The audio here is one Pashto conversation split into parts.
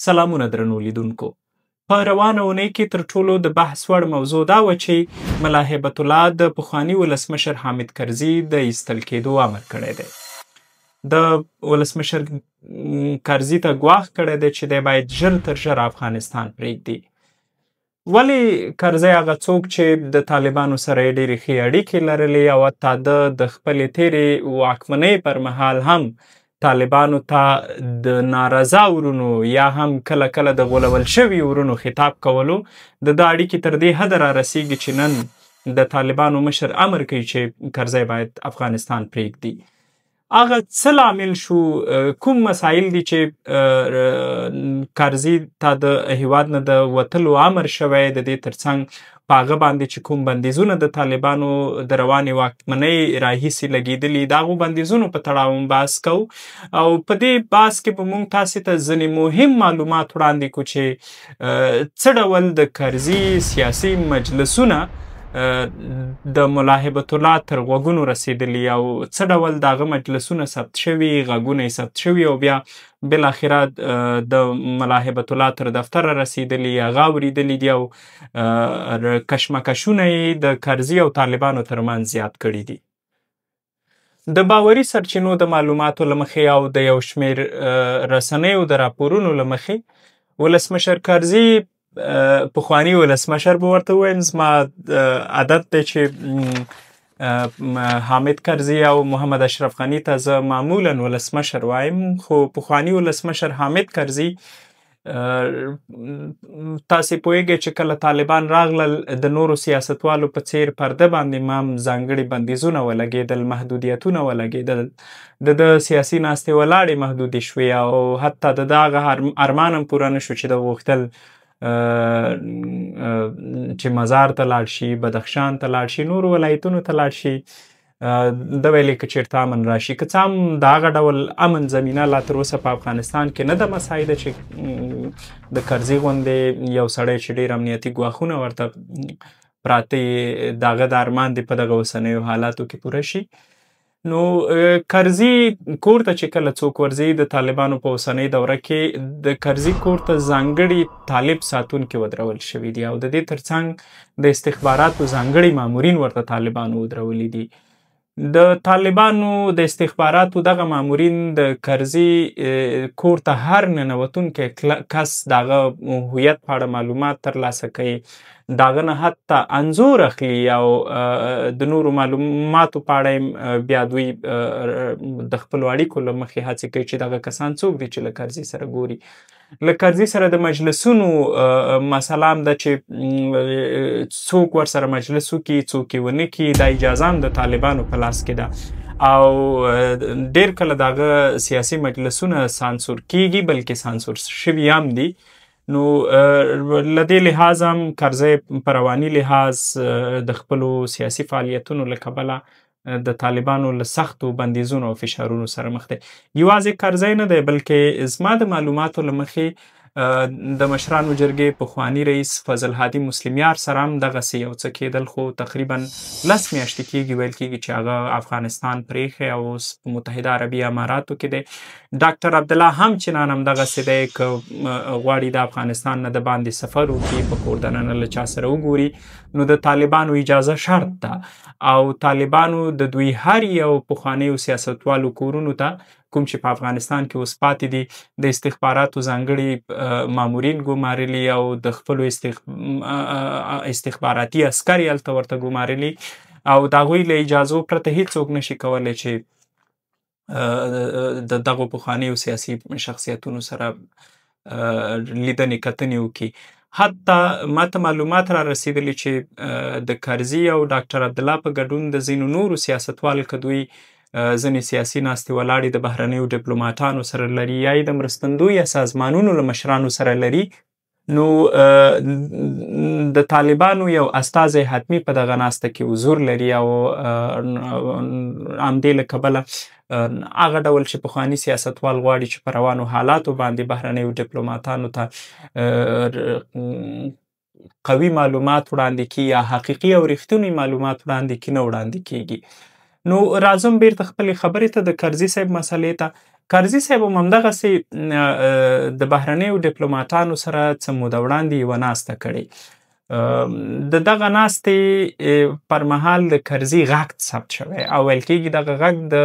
سلامونه درنو لیدونکو. په روانه اونۍ کې تر ټولو د بحث وړ موضوع دا وه چې ملا هیبت الله د پخواني ولسمشر حامد کرزي د ایستل کېدو امر کړی دی. د ولسمشر کرزي ته ګواښ کړی دی چې دی باید ژر تر ژره افغانستان پرېږدي. ولې کرزی هغه څوک چې د طالبانو سره یې ډېرې ښې اړیکې لرلې او حتی د خپلې تېرې واکمنۍ پر مهال هم طالبانو ته د نارضا ورونو یا هم کله کله د غولول شوي ورونو خطاب کولو د ده اړیکې تر دې حده را رسیږي چې نن د طالبانو مشر امر کوي چې کرزی باید افغانستان پرېږدي. هغه څه لامل شو، کوم مسایل دي چې کرزي ته د هیواد نه د وتلو امر شوی، د دې ترڅنګ په هغه باندې چې کوم بندیزونه د طالبانو د روانې واکمنۍ راهیسې لګېدلي د هغو بندیزونو په تړاو هم بحث کوو او په دې بحث کې به موږ تاسې ته ځینې مهم معلومات وړاندې کړو چې څه ډول د کرزي سیاسي مجلسونه د ملا هیبت الله تر غوږونو رسېدلي او څه ډول د هغه مجلسونه ثبت شوي، غږونه یې ثبت شوي او بیا بالاخره د ملا هیبت الله تر دفتره رسېدلي، هغه اورېدلي دي او کشمکشونه یې د کرزي او طالبانو ترمنځ زیات کړي دي. د باوري سرچینو د معلوماتو له مخې او د یو شمېر رسنیو د راپورونو له مخې ولسمشر کرزي پخواني ولسمشر به ورته ووایم، زما عادت دی چې حامد کرزي او محمد اشرف غني ته زه معمولا ولسمشر وایم، خو پخواني ولسمشر حامد کرزي تاسې پوهیږئ چې کله طالبان راغلل د نورو سیاستوالو په څیر پرده باندې هم ځانګړي بندیزونه ولګېدل، محدودیتونه ولګېدل، د سیاسي ناستې ولاړې محدودې شوې او حتی د ده هغه ارمان هم پوره نه شو چې د غوښتل چې مزار ته لاړ شي، بدخشان ته لاړ شي، نورو ولایتونو ته لاړ شي. ده ویلې که چېرته امن راشي، که څه هم د هغه ډول امن زمینه لا تر اوسه په افغانستان کې نه ده مساعده چې د کرزي غوندې یو سړی چې ډېر امنیتي ګواښونه ورته پراته د هغه د ارمان دې په دغه اوسنیو حالاتو کې پوره شي. نو کرزي کور ته چې کله څوک ورځي د طالبانو په اوسنۍ دوره کې د کرزي کور ته ځانګړي طالب ساتونکي ودرول شوي دي او د دې ترڅنګ د استخباراتو ځانګړي مامورین ورته طالبانو ودرولي دي. د طالبانو د استخباراتو دغه مامورین د کرزي کور ته هر ننوتونکی کس د هغه هویت په اړه معلومات ترلاسه کوي، د هغه نه حتی انځور اخلي او د نورو معلوماتو په اړه بیا دوی د خپلو اړیکو له مخې هڅې کوي چې دغه کسان څوک دي چې له کرزي سره ګوري. له کرزي سره د مجلسونو مسله هم ده چې څوک ورسره مجلس وکړي څوک یې ونه کړي، دا اجازه هم د طالبانو په لاس کې ده او ډېر کله د هغه سیاسي مجلسونه سانسور کیږي بلکې سانسور شوي هم دي. نو له دې لحاظ هم کرزی په رواني لحاظ د خپلو سیاسي فعالیتونو له کبله د طالبانو له سختو بندیزونو او فشارونو سره مخ دی. یوازې کرزی نه دی بلکې زما د معلوماتو له مخې د مشرانو جرګې پخواني رئیس فضل هادي مسلمیار سره هم دغسې یو څه کېدل، خو تقریبا 10 میاشتې کېږي ویل کېږي چې هغه افغانستان پرېښی او اوس په متحده عربي اماراتو کې دی. ډاکټر عبدالله هم چنان همدغسې دی، که غواړي د افغانستان نه د باندې سفر وکړي، په کور دننه له چا سره وګوري، نو د طالبانو اجازه شرط ده او طالبانو د دوی هر یو پخوانیو سیاستوالو کورونو ته کوم چې په افغانستان کې اوس پاتې دي د استخباراتو ځانګړي مامورین ګمارلي او د خپلو استخباراتي عسکر یې هلته ورته ګمارلي او د هغوی له اجازو پرته هیڅوک نشي کولی چې د دغو پخوانیو سیاسي شخصیتونو سره لیدنې کتنې وکړي. حتی ماته معلومات را رسېدلي چې د کرزي او ډاکټر عبدالله په ګډون د ځینو نورو سیاستوالو که دوی ځینې سیاسي ناستې ولاړې د بهرنیو ډیپلوماتانو سره لري یا یې د مرستندوی یا سازمانونو له مشرانو سره لري، نو د طالبانو یو استازی حتمي په دغه ناسته کې حضور لري او همدې له کبله هغه ډول چې پخواني سیاستوال غواړي چې په روانو حالاتو باندې بهرنیو ډیپلوماتانو ته قوي معلومات وړاندې کړي یا حقیقي او رښتونی معلومات وړاندې کړي نه وړاندې کېږي. نو راځم بیرته خپلې خبرې ته د کرزي صاحب مسئلې ته. کرزي صاحب هم همدغسې د بهرنیو ډیپلوماتانو سره څه موده وړاندې یوه ناسته کړې. د دغه ناستې پر مهال د کرزي غږ ثبت شوی او ویل کېږي دغه غږ د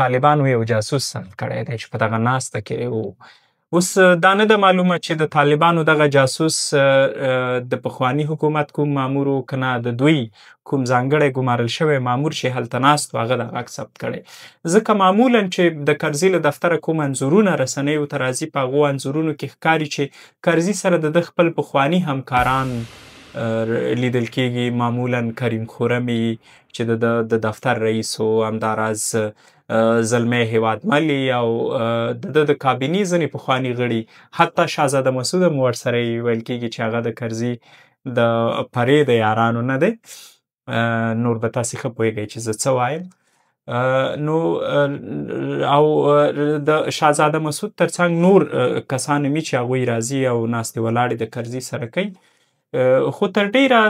طالبانو یو جاسوس ثبت کړی دی چې په دغه ناسته کې و. اوس دا نه ده معلومه چې د طالبانو دغه جاسوس د پخواني حکومت کوم مامور و که نه د دوی کوم ځانګړی ګمارل شوی مامور چې هلته ناست و هغه د غږ ثبت کړی. ځکه معمولا چې د کرزي له دفتره کوم انځورونه رسنیو ته راځي په هغو انځورونو کې ښکاري چې کرزي سره د ده خپل پخواني همکاران لیدل کېږي. معمولا کریم خرمي چې د دفتر رئیس و، همداراز زلمی هیوادمل او د کابینې ځینې پخواني غړي، حتی شهزاده مسعود هم ورسره ویل کېږي چې هغه د کرزي د پرې د یارانو نه دی. نور به تاسې ښه پوهېږئ چې زه څه وایم. نو او د شهزاده مسعود ترڅنګ نور کسان مې چې هغوی راځي او ناستې ولاړې د کرزي سره کوي. خو تر ډیره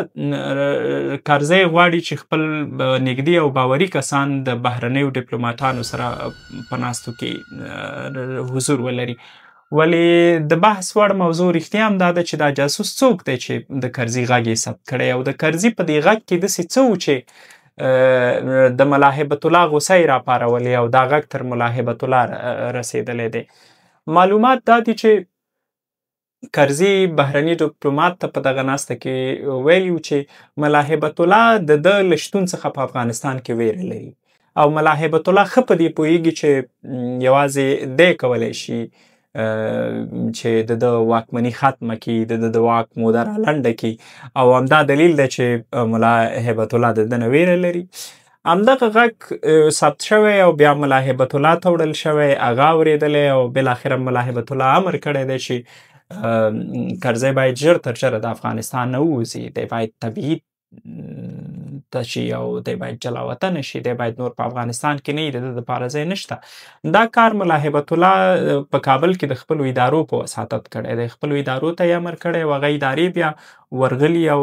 کرزی غواړي چې خپل نږدې او باوري کسان د بهرنیو ډیپلوماتانو سره په ناستو کې حضور ولري. ولې د بحث وړ موضوع رښتیا هم دا ده چې دا جاسوس څوک دی چې د کرزي غږ یې ثبت کړی او د کرزي په دې غږ کې داسې څه و چې د ملا هیبت الله غوسه یې راپارولې او دا غږ تر ملا هیبت الله رسېدلی دی. معلومات دا دي چې کرزي بهرني ډیپلومات ته په دغه ناسته کې ویلي و چې ملا هیبت الله د ده له شتون څخه په افغانستان کې ویره لري او ملا هیبت الله ښه په دې پوهېږي چې یوازې دی کولی شي چې د ده واکمني ختمه کړي، د واک موده رالنډه کړي او همدا دلیل دی چې ملا هیبت الله د ده نه ویره لري. همدغه غږ ثبت شوی او بیا ملا هیبت الله ته وړل شوی، هغه اورېدلی او بالاخره ملا هیبت الله امر کړی دی چې کرزی باید ژر تر ژره د افغانستان نه ووځي، دی باید تبعید ته شي او دی باید جلا وطنه شي، دی باید نور په افغانستان کې نه وي، د ده دپاره ځای نشته. دا کار ملا هیبت الله په کابل کې د خپلو ادارو په وساطت کړی دی. خپلو ادارو ته یې امر کړی او هغه ادارې بیا ورغلي او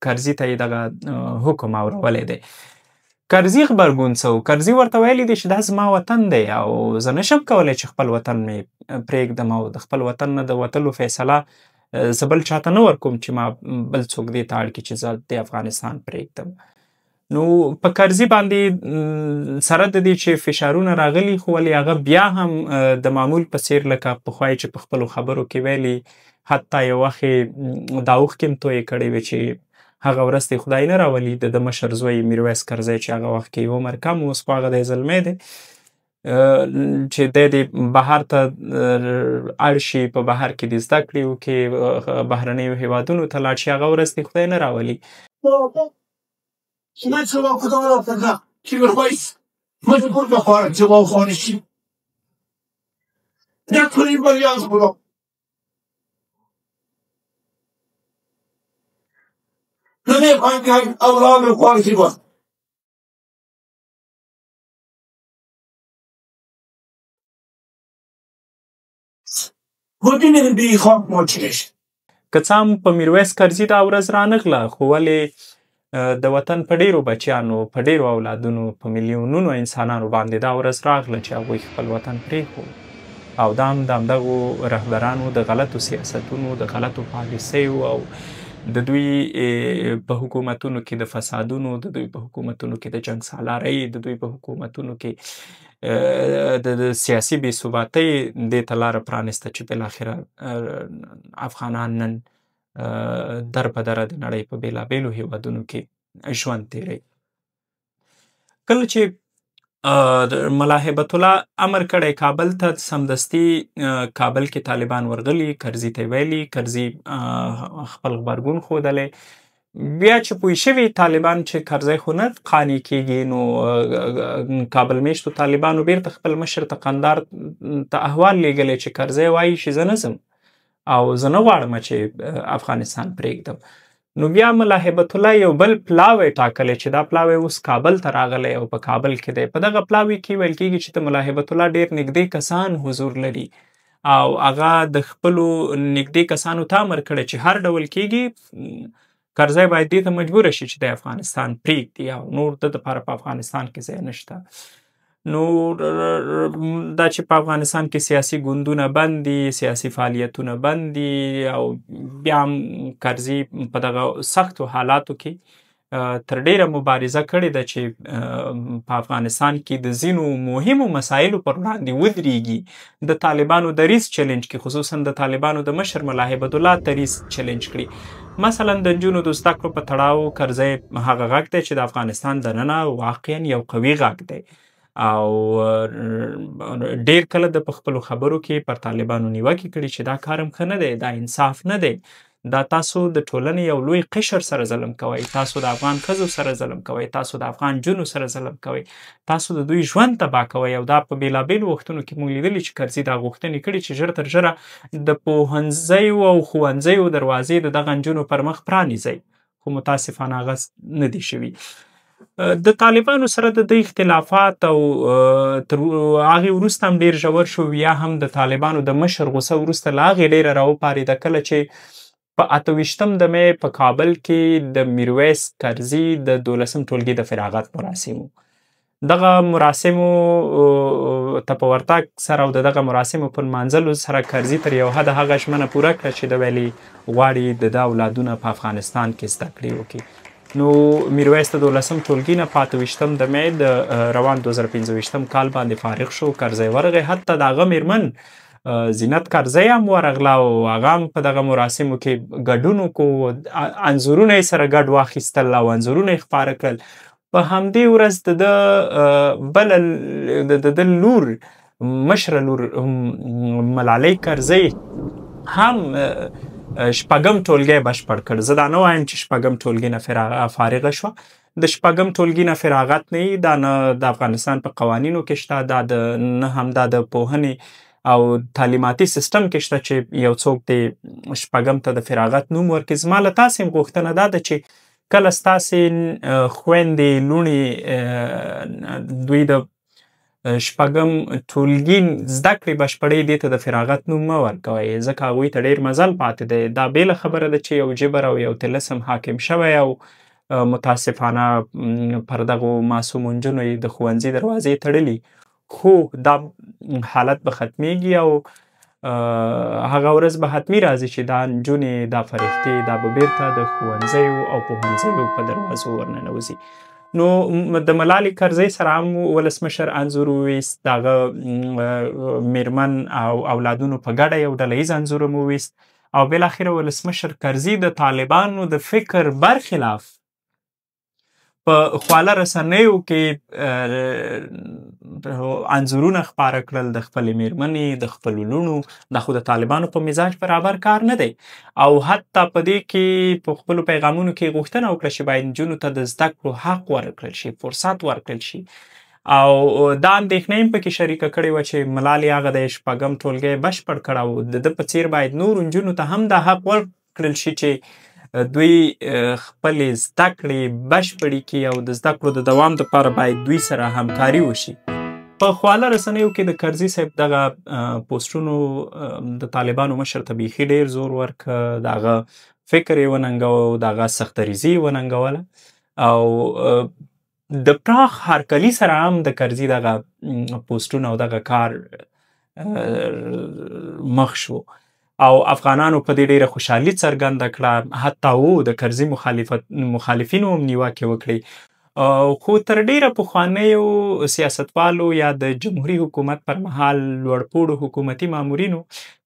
کرزي ته یې دغه حکم اورولی دی. کرزي غبرګون څه و؟ کرزي ورته ویلي دی چې دا زما وطن دی او زه نشم کولی چې خپل وطن مې پرېږدم او د خپل وطن نه د وتلو فیصله زه بل چاته نه ورکوم چې ما بل څوک دې ته اړ کړي چې زه د افغانستان پرېږدم. نو په کرزي باندې سره د دې چې فشارونه راغلي خو ولې هغه بیا هم د معمول په څېر لکه پخوا چې په خپلو خبرو کې ویلي، حتی یو وخت یې دا اوښکې هم تویې کړې وې چې هغه ورځ ته خدای نه راولي د ده مشر زوی میرویس کرزی چې هغه وخت کې عمر کم و، اوس خو هغه دی زلمی دی چې دی دې بهر ته اړ شي، په بهر کې دې زده کړې وکړي، بهرنیو هیوادونو ته لاړ شي، هغه ورځ ته خدای نه راولي. که څه هم په میرویس کرزي دا ورځ رانغله خو ولې د وطن په ډیرو بچیانو، په ډیرو اولادونو، په میلیونونو انسانانو باندې دا ورځ راغله چې هغوی خپل وطن پرېښود او دا هم د همدغو رهبرانو د غلطو سیاستونو، د غلطو پالیسیو او د دوی په حکومتونو کې د فسادونو، د دوی په حکومتونو کې د جنګ سالارۍ، د دوی په حکومتونو کې د سیاسي بې ثباتۍ دې ته لاره پرانیسته چې بالاخره افغانان نن در په دره د نړۍ په بېلابېلو هیوادونو کې ژوند تېروي. کله چې ملا هیبت الله امر کړی کابل ته، سمدستي کابل کې طالبان ورغلي، کرزي ته ویلي، کرزي خپل غبرګون ښودلی. بیا چې پوه شوي طالبان چې کرزی خو نه قانع کېږي، نو کابل میشتو طالبانو بیرته خپل مشر ته قندهار ته احوال لیږلی چې کرزی وایي چې زه نه ځم او زه نه غواړم چې افغانستان پرېږدم. نو بیا ملا هیبت الله یو بل پلاوی ټاکلی چې دا پلاوی اوس کابل ته راغلی او په کابل کې دی. په دغه پلاوي کې ویل کېږي چې د ملا هیبت الله ډېر نږدې کسان حضور لري او هغه د خپلو نږدې کسانو ته امر کړی چې هر ډول کېږي کرزی باید دې ته مجبوره شي چې د افغانستان پرېږدي او نور د دپاره په افغانستان کې ځای نشته. نو دا چې په افغانستان کې سیاسي ګوندونه بند دي، سیاسي فعالیتونه بند دي او بیا هم کرزي په دغه سختو حالاتو کې تر ډیره مبارزه کړې ده چې په افغانستان کې د ځینو مهمو مسایلو پر وړاندې ودرېږي. د طالبانو دریځ چلنج کړي، خصوصا د طالبانو د مشر ملا هیبت الله دریځ چلنج کړي. مثلا د نجونو د زده کړو په تړاو کرزی هغه غږ دی چې د افغانستان دننه واقعا یو قوي غږ دی او ډیر کله د په خپلو خبرو کې پر طالبانو نیوکې کړي چې دا کار هم ښه نه دی، دا انصاف نه دی، دا تاسو د ټولنې یو لوی قشر سره ظلم کوئ، تاسو د افغان ښځو سره ظلم کوئ، تاسو د افغان نجونو سره ظلم کوئ، تاسو د دوی ژوند تباه کوئ. او دا په بېلابېلو وختونو کې موږ لیدلي چې کرزي دا غوښتنې کړي چې ژر تر ژره د پوهنځیو او ښوونځیو دروازې د دغه نجونو پر مخ پرانیزئ، خو متاسفانه هغه نه دي شوي. د طالبانو سره د اختلافات او تر هغې وروسته هم ډېر ژور شو. یا هم د طالبانو د مشر غوسه وروسته له هغې ډېره راوپارېده کله چې په 28 د مې په کابل کې د میرویس کرزي د 12 ټولګي د فراغت مراسم و. دغه مراسمو ته په ورتګ سره او دغه مراسمو په نمانځلو سره کرزي تر یو حده هغه ژمنه پوره کړه چې د ویلي غواړي د ده اولادونه په افغانستان کې زده کړې وکړي. نو میرویس د 12 ټولګي نه په 28 د مې د روان 2015 کال باندې فارغ شو. کرزی ورغی، حتی د هغه میرمن زینت کرزی هم ورغله او هغه هم په دغه مراسمو کې ګډون وکړو، انځورونه یې سره ګډ واخیستل او انځورونه یې خپاره کړل. په همدې ورځ د ده بله د ده لور مشره لور ملالۍ کرزی هم شپږم ټولګی بشپړ کړ. زه دا نه وایم چې شپږم ټولګي نه فارغه شوه، د شپږم ټولګي نه فراغت نه وي، دا نه د افغانستان په قوانینو کې شته، دا نه هم دا د پوهنې او تعلیماتي سیستم کې شته چې یو څوک د شپږم ته د فراغت نوم ورکړي. زما له تاسې هم غوښتنه دا ده چې کله ستاسې خویندې لوڼې دوی د شپږم ټولګي زده کړې بشپړې دې ته د فراغت نوم مه ورکوئ، ځکه هغوی ته ډېر مزل پاتې دی. دا بېله خبره ده چې یو جبر او یو طلسم حاکم شوی او متاسفانه پر دغو معصومو نجونو یې د ښوونځي دروازې تړلي، خو دا حالت به ختمیږي او هغه ورځ به حتمي راځي چې دا نجونې، دا فرښتې، دا به بیرته د ښوونځیو او پوهنځیو په دروازو ورننوځي. نو د ملالۍ کرزی سره هم ولسمشر انځور وویست، د هغه میرمن او اولادونو په ګډه یو ډله ییز انځور هم وویست او بالاخره ولسمشر کرزي د طالبانو د فکر برخلاف په خواله رسنیو کې انځورونه خپاره کړل د خپلې میرمنې، د خپلو لوڼو. دا خو د طالبانو په مزاج برابر کار نه دی او حتی په دې کې په خپلو پیغامونو کې غوښتنه وکړه چې باید نجونو ته د زده کړو حق ورکړل شي، فرصت ورکړل شي. او دا اندېښنه یې پکې شریکه کړې وه چې ملالۍ هغه د شپږم ټولګی بشپړ کړ او د ده په څېر باید نورو نجونو ته هم دا حق ورکړل شي چې دوی خپلې زده کړې بشپړې کړي او د زده کړو د دوام دپاره باید دوی سره همکاري وشي. په خواله رسنیو کې د کرزي صاحب دغه پوسټونو د طالبانو مشر ته بیخي ډېر زور ورکړه، د هغه فکر یې وننګوه، د هغه سختدریځي یې وننګوله او د پراخ هرکلي سره هم د کرزي دغه پوسټونه او دغه کار مخ شو او افغانانو په دې ډېره خوشحالي څرګنده کړه. حتی د کرزي مخالفینو هم نیوکې وکړې، خو تر ډیره پخوانیو سیاستوالو یا د جمهوري حکومت پر مهال لوړپوړو حکومتي مامورینو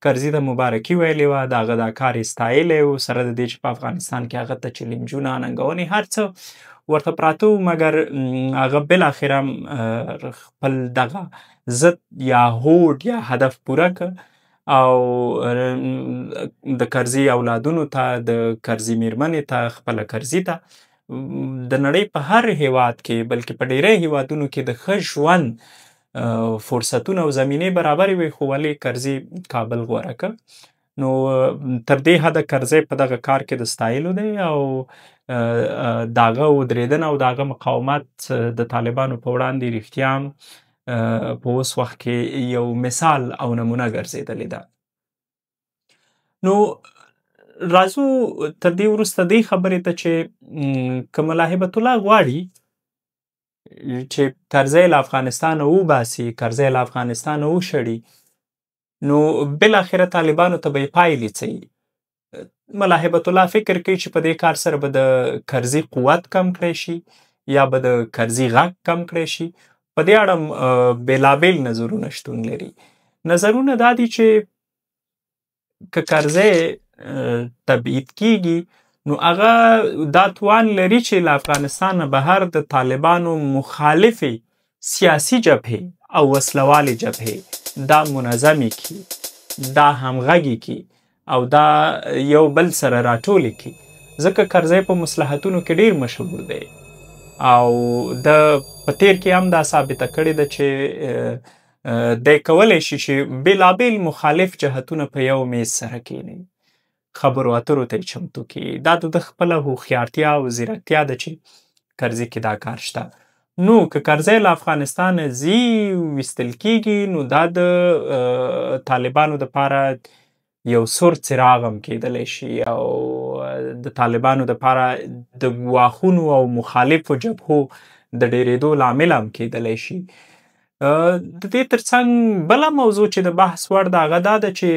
کرزي ته مبارکي ویلې وه، د هغه دا کار یې ستایلی و، سره د دې چې په افغانستان کې هغه ته چیلنجونه، ننګونې، هر څه ورته پراته و، مګر هغه بالاخره خپل دغه ضد یا هوډ یا هدف پوره کړ او د کرزي اولادونو ته، د کرزي میرمنې ته، خپله کرزي ته د نړۍ په هر هیواد کې بلکې په ډیری هیوادونو کې د ښه ژوند فرصتونه او زمینې برابرې وي، خو ولې کرزي کابل غوره کړ. نو تر دې حده کرزی په دغه کار کې د ستایلو دی او د هغه ودرېدنه او د هغه مقاومت د طالبانو په وړاندې رښتیا هم په اوس وخت کې یو مثال او نمونه ګرځېدلې ده. نو راځو تر دې وروسته دې خبرې ته چې که ملا هبت الله غواړي چې کرزی له افغانستانه وباسي، کرزی له افغانستانه وشړي، نو بالاخره طالبانو ته به یې پایلې څه وي؟ ملا هبت الله فکر کوي چې په دې کار سره به د کرزي قوت کم کړی شي یا به د کرزي غږ کم کړی شي. په دې اړه بېلابېل نظرونه شتون لري. نظرونه دا دي چې که کرزی تبعید کیږي نو هغه دا توان لري چې له افغانستان نه بهر د طالبانو مخالفې سیاسي جبهې او وسلوالې جبهې دا منظمې کړي، دا همغږې کړي او دا یو بل سره راټولې کړي. ځکه کرزی په مصلحتونو کې ډیر مشهور دی او د په تیر کې هم دا ثابته کړې ده چې دی کولی شي چې بېلابېل مخالف جهتونه په یو میز سره کښېنوي، خبرو اترو ته یې چمتو کړي. دا د ده خپله هوښیارتیا او ځیرکتیا ده چې کرزي کې دا کار شته. نو که کرزی له افغانستانه ځي ویستل کېږي نو دا د طالبانو دپاره یو سور څراغ هم کېدلی شي او د طالبانو دپاره د ګواښونو او مخالفو جبهو د ډېرېدو لامل هم کېدلی شي. د دې ترڅنګ بله موضوع چې د بحث وړ ده هغه دا ده چې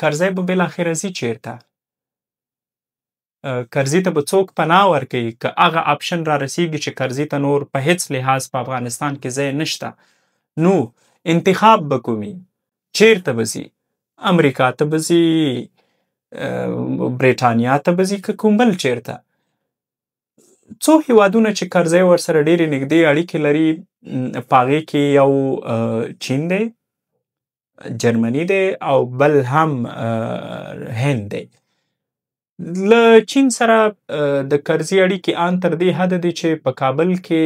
کرزی به بالاخره ځي چیرته؟ کرزي ته به څوک پناه ورکوي که هغه اپشن را رسیږي چې کرزي ته نور په هیڅ لحاظ په افغانستان کې ځای نشته، نو انتخاب به کومي؟ چیرته به ځي؟ امریکا ته به ځي، برېټانیا ته به ځي، که کوم بل چیرته؟ څو هیوادونه چې کرزی ورسره ډېرې نږدې اړیکې لري په هغې کې یو چین دی، جرمني دی او بل هم هند دی. له چین سره د کرزي اړیکې ان تر دې حده دي چې په کابل کې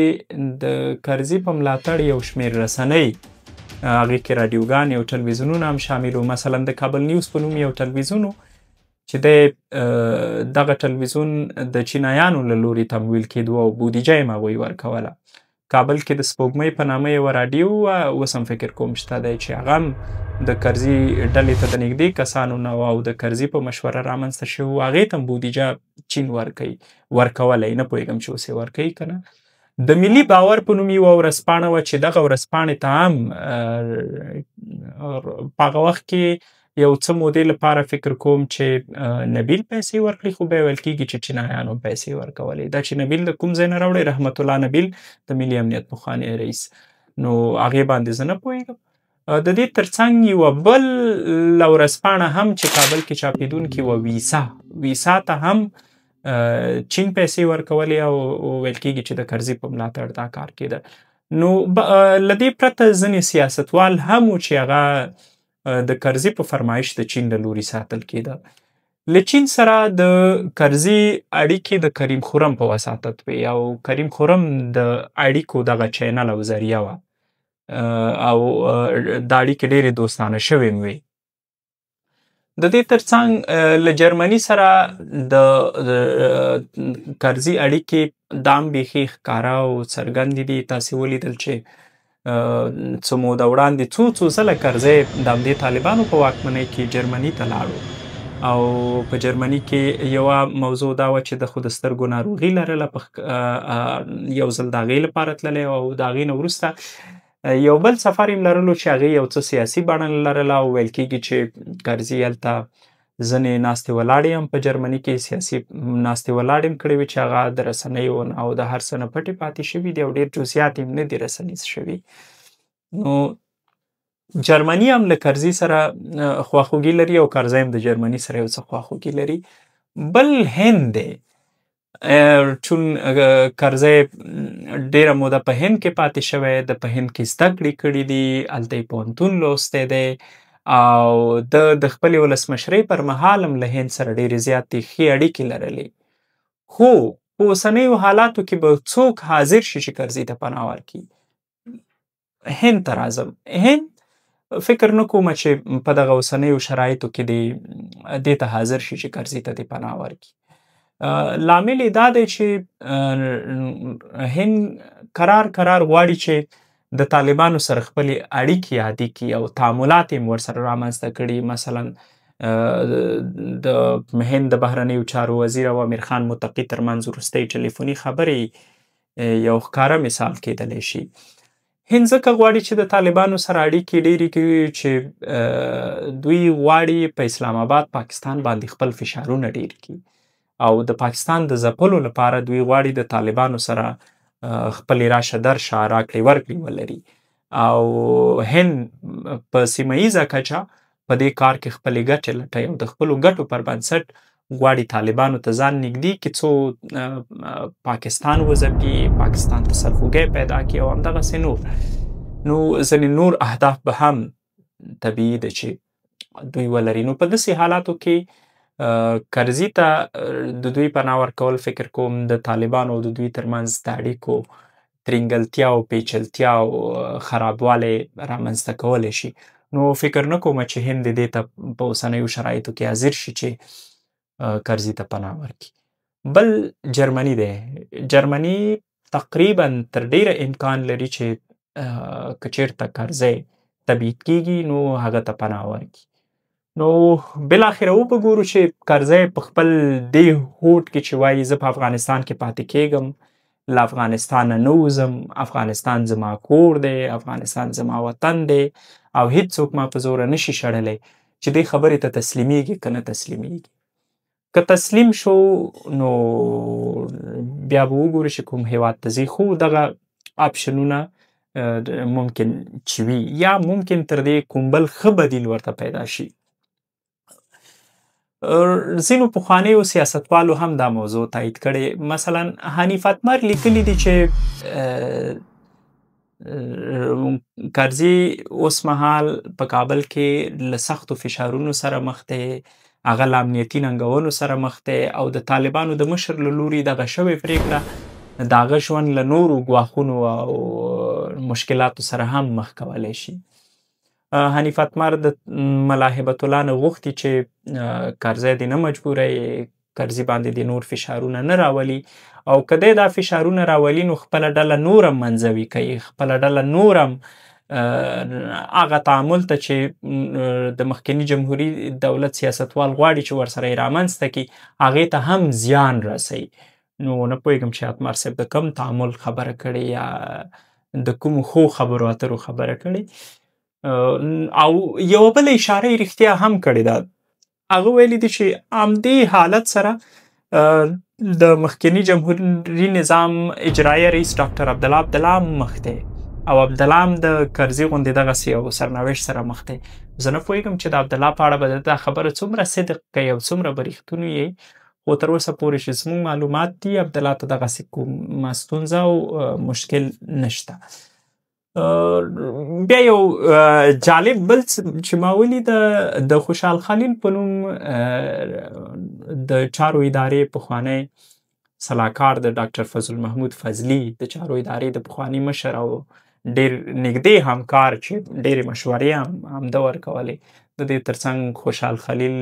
د کرزي په ملاتړ یو شمېر رسنۍ هغې کې راډیوګانې او ټلویزیونونه هم شامل وو. مثلا د کابل نیوز په نوم یو ټلویزیون و چې دی دغه ټلویزیون د چینایانو له لوري تمویل کېدو او بودیجه یې هغوی ورکوله. کابل کې د سپوږمۍ په نامه یوه راډیو وه، اوس هم فکر کوم شته دی چې هغه هم د کرزي ډلې ته د نږدې کسانو نه او د کرزي په مشوره رامنځته شوي وو. هغې ته هم بودیجه چین ورکولی، نه پوهېږم چې اوس یې ورکوي که نه. د ملي باور په نوم یوه ورځپاڼه وه چې دغه ورځپاڼې ته هم په هغه وخت کې یو څه مودې لپاره فکر کوم چې نبیل پیسې ورکړي، خو بیا ویل کېږي چې چینایانو پیسې ورکولې. دا چې نبیل د کوم ځای نه راوړی؟ رحمت الله نبیل د ملي امنیت پخوانی رئیس. نو هغې باندې زه نه پوهېږم. د دې ترڅنګ یوه بل ورځپاڼه هم چې کابل کې چاپېدونکې وه، ویسا ته هم چین پیسې ورکولې او ویل کېږي چې د کرزي په ملاتړ دا کار کېده. نو له دې پرته ځینې سیاستوال هم و چې هغه د کرزي په فرمایش د چین له لوري ساتل کېده. له چین سره د کرزي اړیکې د کریم خرم په وساطت وې او کریم خرم د اړیکو دغه چینل او ذریعه وه او دا اړیکې ډېرې دوستانه شوې هم وې. د دې ترڅنګ له جرمني سره د کرزي اړیکې دا هم بیخي ښکاره او څرګندې دي. تاسې ولیدل چې څه موده وړاندې څو ځله کرزی د همدې طالبانو په واکمنۍ کې جرمني ته لاړو او په جرمني کې یوه موضوع دا وه چې د خو د سترګو ناروغي لرله، یو ځل د هغې لپاره تللی او د هغې نه وروسته یو بل سفر یې لرلو چې هغې یو څه سیاسي بڼه لرله او ویل کېږي چې کرزي هلته ځینې ناستې ولاړې هم په جرمني کې سیاسي ناستې ولاړې هم کړې وې چې هغه د رسنیو او د هر څه نه پټې پاتې شوي دي او ډېر جزیات یې نه دي رسنیز شوي. نو جرمني هم له کرزي سره خواخوږي لري او کرزی هم د جرمني سره یو څه خواخوږي لري. بل هند دی، چون کرزی ډېره موده په هند کې پاتې شوی، د په هند کې زده کړې کړي دي، هلته یې پوهنتون لوستی دی او د خپلې ولسمشرۍ پر مهال هم له هند سره ډېرې زیاتې ښې اړیکې لرلې. خو په اوسنیو حالاتو کې به څوک حاضر شي چې کرزي ته پناه ورکړي؟ هند ته راځم. هند فکر نه کومه چې په دغه اوسنیو شرایطو کې دې ته حاضر شي چې کرزي ته دې پناه ورکړي. لامل یې دا دی چې هند کرار غواړي چې د طالبانو سره خپلې اړیکې عادي کړي او تعاملات یې ورسره رامنځته کړي. مثلا د هند د بهرنیو چارو وزیر او امیر خان متقي ترمنځ وروستۍ ټلیفوني خبرې یو ښکاره مثال کیدلی شي. هند ځکه غواړي چې د طالبانو سره اړیکې ډېرې کړي چې دوی غواړي په اسلام آباد پاکستان باندې خپل فشارونه ډېر کړي او د پاکستان د ځپلو لپاره دوی غواړي د طالبانو سره خپلې راشه درشه راکړې ورکړې ولري او هند په سیمه ییزه کچه په دې کار کې خپلې ګټې لټوي او د خپلو ګټو پر بنسټ غواړي طالبانو ته ځان نږدې کړي څو پاکستان وځپي، پاکستان ته سرخوږی پیدا کړي او همدغسې نور. نو ځینې نور اهداف به هم طبیعي ده چې دوی ولري. نو په داسې حالاتو کې کرزي ته د دوی پناه ورکول فکر کوم د طالبانو او د دوی ترمنځ د اړیکو ترینګلتیا او پیچلتیا او خرابوالی رامنځته کولی شي. نو فکر نه کومه چې هند دې ته په اوسنیو شرایطو کې حاضر شي چې کرزي ته پناه ورکړي. بل جرمني دی. جرمني تقریبا تر ډیره امکان لري چې که چیرته کرزی تبعید کیږي نو هغه ته پناه ورکړي. نو بالاخره وګورو چې کرزی په خپل دې هوډ کې چې وایي زه په افغانستان کې پاتې کیږم، له افغانستانه نه وځم، افغانستان زما کور دی، افغانستان زما وطن دی او هیڅوک ما په زوره نشي شړلی، چې دې خبرې ته تسلیمیږي که نه تسلیمیږي. که تسلیم شو نو بیا به وګورو چې کوم هیواد ته ځي، خو دغه اپشنونه ممکن چې وي یا ممکن تر دې کوم بل ښه بدیل ورته پیدا شي. ځینو پخوانیو سیاستوالو هم دا موضوع تایید کړې. مثلا حنیف اتمر لیکلي دي چې کرزي اوس مهال په کابل کې له سختو فشارونو سره مخ دی، هغه له امنیتي ننګونو سره مخ دی او د طالبانو د مشر له لوري دغه شوې پرېکړه د هغه ژوند له نورو ګواښونو او مشکلاتو سره هم مخ کولی شي. حنیف اتمر د ملاحبت الله نه غوښتي چې کرزی دې نه مجبوروي، کرزي باندې دې نور فشارونه نه راولي او که دی دا فشارونه راولي نو خپله ډله نورم منځوي کوي، خپله ډله نورم هغه تعامل ته چې د مخکني جمهوري دولت سیاستوال غواړي چې ورسره یې رامنځته کړي هغې ته هم زیان رسوي. نو نه پوهېږم چې اتمر صاحب د کوم تعامل خبره کړې یا د کومو ښو خبرو اترو خبره کړې. او یوه بله اشاره یې رښتیا هم کړې ده. هغه ویلي دي چې همدې حالت سره د مخکني جمهوري نظام اجرایه رئیس ډاکټر عبدالله عبدالله مخ دی او عبدالله هم د کرزي غوندې دغسې یو سرنوشت سره مخ دی. زه نه پوهېږم چې د عبدالله په اړه به دا خبره څومره صدق کوي او څومره به رښتونې یي، خو تر اوسه پورې چې زموږ معلومات دي عبدالله ته دغسې کومه ستونزه او مشکل نشته. بیا یو جالب بل چې ما ولید د خوشحال خلیل په نوم د چارو ادارې پخوانی سلاکار د ډاکټر فضل محمود فضلي د چارو ادارې د پخواني مشر او ډېر نږدې همکار چې ډېرې مشورې هم ده ورکولې. د دې ترڅنګ خوشحال خلیل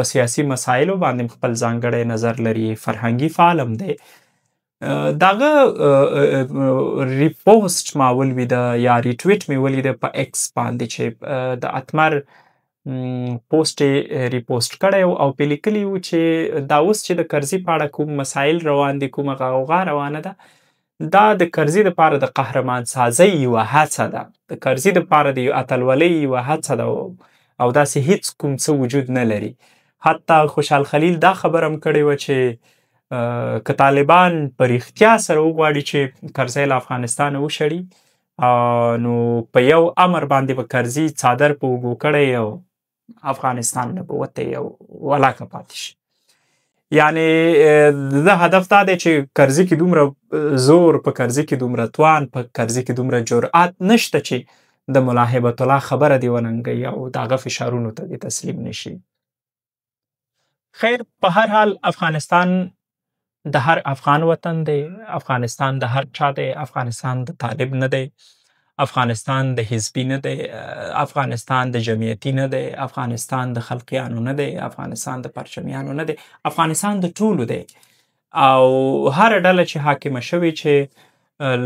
په سیاسي مسایلو باندې خپل ځانګړی نظر لري، فرهنګي فعال هم دی. دغه ریپوسټ ما ولیده یا ریټویټ مې ولیده په ایکس باندې چې د اتمر پوسټ یې ریپوسټ کړی او پې لیکلي وو چې دا اوس چې د کرزي په اړه کوم مسایل روان دي، کومه غوغا روانه ده، دا د کرزي دپاره د قهرمان سازۍ یوه هڅه ده، د کرزي دپاره د اتلولۍ یوه هڅه ده او داسې هیڅ کوم څه وجود نه لري. حتی خوشحال خلیل دا خبره هم کړې وه چې که طالبان په رښتیا سره وغواړي چې کرزی له افغانستانه وشړي نو په یو امر باندې به کرزي څادر په اوږو کړی او افغانستان نه به وتی او ولاکه پاتې شي. یعنې د هدف دا دی چې کرزي کې دومره زور، په کرزي کې دومره توان، په کرزي کې دومره جرأت نشته چې د ملاحبت الله خبره دې وننګوي او د هغه فشارونو ته دې تسلیم نشي. خیر، په هر حال افغانستان د هر افغان وطن دی، افغانستان د هر چا دی، افغانستان د طالب نه دی، افغانستان د حزبي نه دی، افغانستان د جمعیتي نه دی، افغانستان د خلقیانو نه دی، افغانستان د پرچمیانو نه دی، افغانستان د ټولو دی. او هر ډله چې حاکمه شوې چې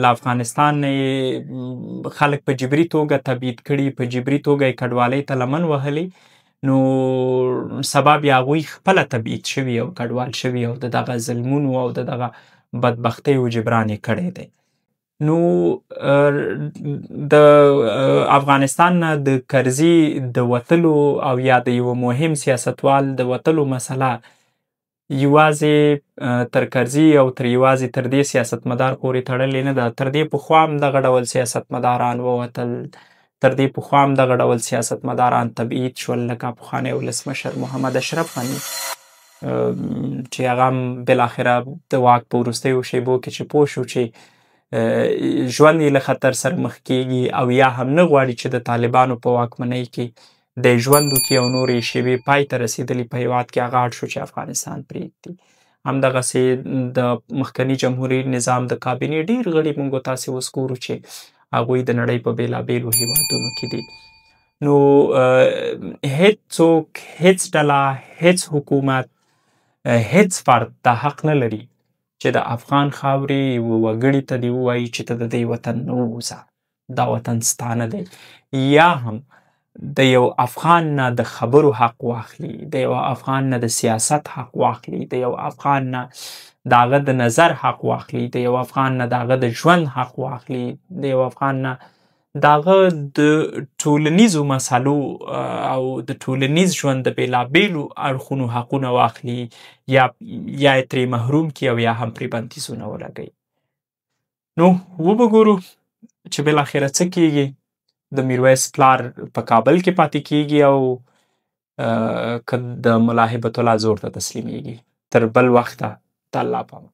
له افغانستان نه خلک په جبري توګه تبعید کړي، په جبري توګه یې کډوالۍ ته لمن وهلي، نو سبا بیا هغوی خپله تبعید شوي او کډوال شوي او د دغه ظلمونو او د دغه بدبختیو جبران یې کړی دی. نو د افغانستان نه د کرزي د وتلو او یا د یوه مهم سیاستوال د وتلو مسله یوازې تر کرزي او یوازې تر دې سیاستمدار پورې تړلې نه ده. تر دې پخوا هم دغه ډول سیاستمداران ووتل، تر دې پخوا هم دغه ډول سیاستمداران تبعید شول، لکه پخوانی ولسمشر محمد اشرف غني چې هغه هم بالاخره د واک په وروستیو شیبو کې چې پوه شو چې ژوند یې له خطر سره مخ کیږي او یا هم نه غواړي چې د طالبانو په واکمنۍ کې د ژوند وکړي او نورې شیبې پای ته رسېدلي په هېواد کې هغه اړ شو چې افغانستان پرېږدي. همدغسې د مخکني جمهوري نظام د کابینې ډېر غړي موږ تاسې اوس ګورو چې هغوی د نړۍ په بېلابېلو هېوادونو کې دي. نو هیڅ څوک، هیڅ ډله، هیڅ حکومت، هیڅ فرد دا حق نه لري چې د افغان خاورې یوه وګړي ته دې ووایي چې ته د دې وطن نه ووځه، دا وطن ستا نه دی، یا هم د یو افغان نه د خبرو حق واخلي، د یو افغان نه د سیاست حق واخلي، د یو افغان نه د هغه د نظر حق واخلي، د یو افغان نه د هغه د ژوند حق واخلي، د یو افغان نه د هغه د ټولنیزو مسلو او د ټولنیز ژوند د بېلابېلو اړخونو حقونه واخلي، یا یې ترې محروم کړي او یا هم پرې بندیزونه ولګوي. نو وبګورو چې بالاخره څه کیږي. د میرویس پلار په کابل کې پاتې کیږي او که د ملا هیبت الله زور ته تسلیمیږي. تر بل وخته د الله په امان.